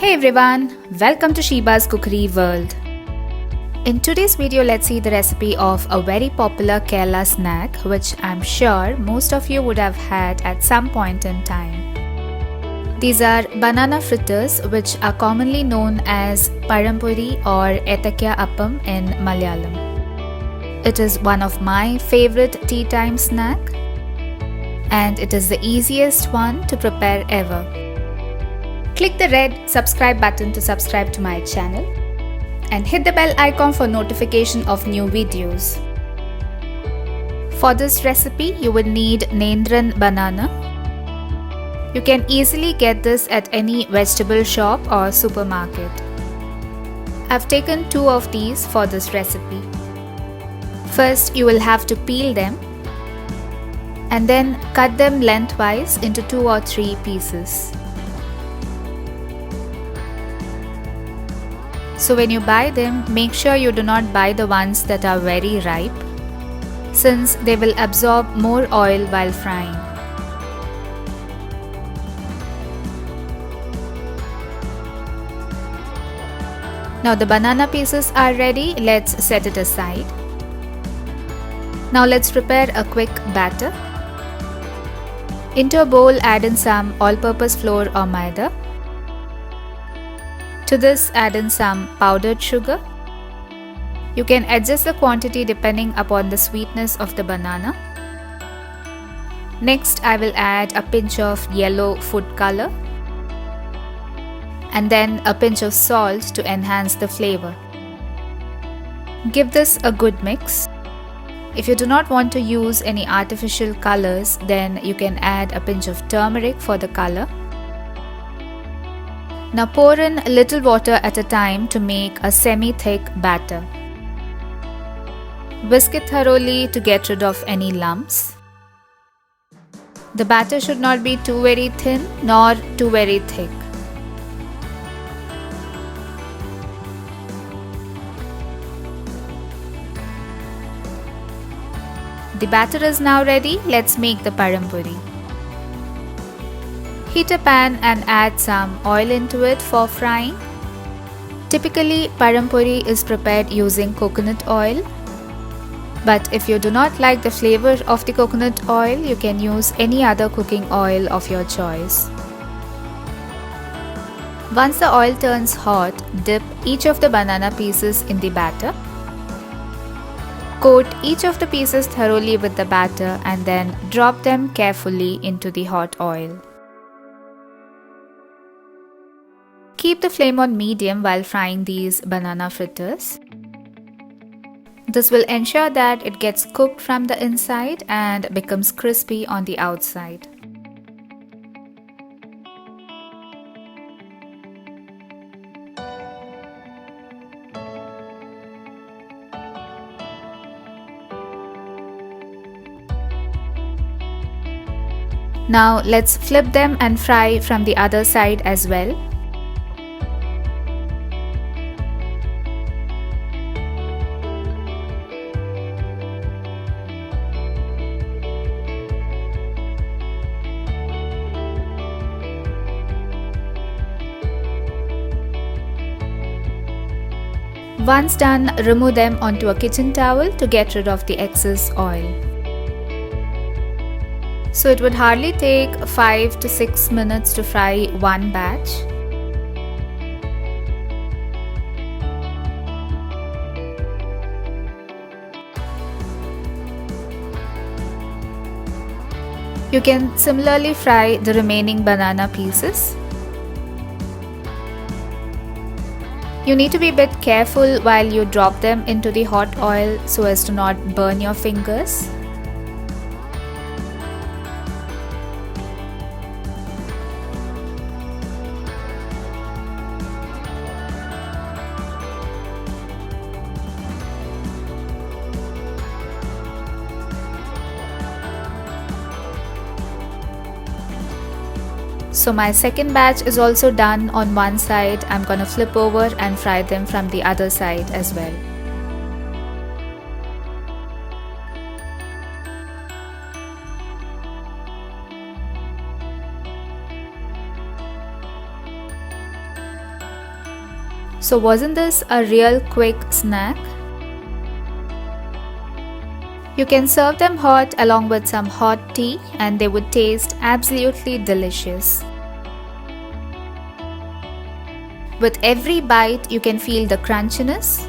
Hey everyone, welcome to Sheeba's Cookery World. In today's video, let's see the recipe of a very popular Kerala snack which I'm sure most of you would have had at some point in time. These are banana fritters, which are commonly known as Pazhampori or Ethakka Appam in Malayalam. It is one of my favorite tea time snack and it is the easiest one to prepare ever. Click the red subscribe button to subscribe to my channel and hit the bell icon for notification of new videos. For this recipe, you would need Nendran Banana. You can easily get this at any vegetable shop or supermarket. I've taken 2 of these for this recipe. First, you will have to peel them and then cut them lengthwise into 2 or 3 pieces. So when you buy them, make sure you do not buy the ones that are very ripe, since they will absorb more oil while frying. Now the banana pieces are ready, let's set it aside. Now let's prepare a quick batter. Into a bowl, add in some all-purpose flour or Maida. To this, add in some powdered sugar. You can adjust the quantity depending upon the sweetness of the banana. Next, I will add a pinch of yellow food color and then a pinch of salt to enhance the flavor. Give this a good mix. If you do not want to use any artificial colors, then you can add a pinch of turmeric for the color. Now pour in a little water at a time to make a semi-thick batter. Whisk it thoroughly to get rid of any lumps. The batter should not be too very thin nor too very thick. The batter is now ready. Let's make the Pazhampori. Heat a pan and add some oil into it for frying. Typically, Pazhampori is prepared using coconut oil. But if you do not like the flavor of the coconut oil, you can use any other cooking oil of your choice. Once the oil turns hot, dip each of the banana pieces in the batter. Coat each of the pieces thoroughly with the batter and then drop them carefully into the hot oil. Keep the flame on medium while frying these banana fritters. This will ensure that it gets cooked from the inside and becomes crispy on the outside. Now let's flip them and fry from the other side as well. Once done, remove them onto a kitchen towel to get rid of the excess oil. So it would hardly take 5 to 6 minutes to fry one batch. You can similarly fry the remaining banana pieces. You need to be a bit careful while you drop them into the hot oil so as to not burn your fingers. So my second batch is also done on one side. I'm gonna flip over and fry them from the other side as well. So wasn't this a real quick snack? You can serve them hot along with some hot tea and they would taste absolutely delicious. With every bite, you can feel the crunchiness,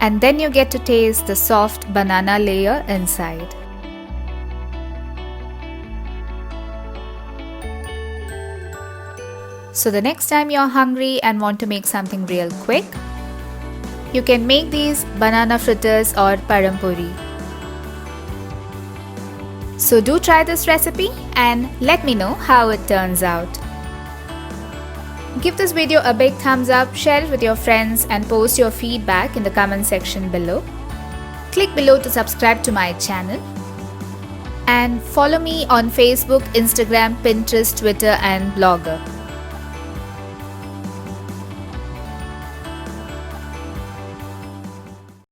and then you get to taste the soft banana layer inside. So the next time you're hungry and want to make something real quick, you can make these banana fritters or Pazhampori. So do try this recipe and let me know how it turns out. Give this video a big thumbs up, share it with your friends and post your feedback in the comment section below. Click below to subscribe to my channel. And follow me on Facebook, Instagram, Pinterest, Twitter and Blogger.